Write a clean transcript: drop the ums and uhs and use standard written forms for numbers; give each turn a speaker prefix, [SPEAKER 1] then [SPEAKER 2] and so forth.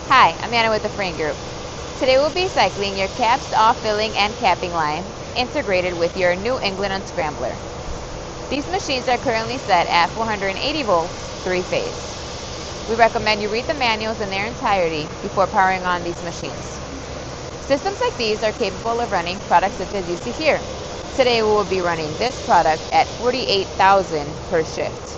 [SPEAKER 1] Hi, I'm Anna with the Frain Group. Today we'll be cycling your Kaps-All filling and capping line integrated with your New England Unscrambler. These machines are currently set at 480 volts, 3-phase. We recommend you read the manuals in their entirety before powering on these machines. Systems like these are capable of running products such as you see here. Today we will be running this product at 48,000 per shift.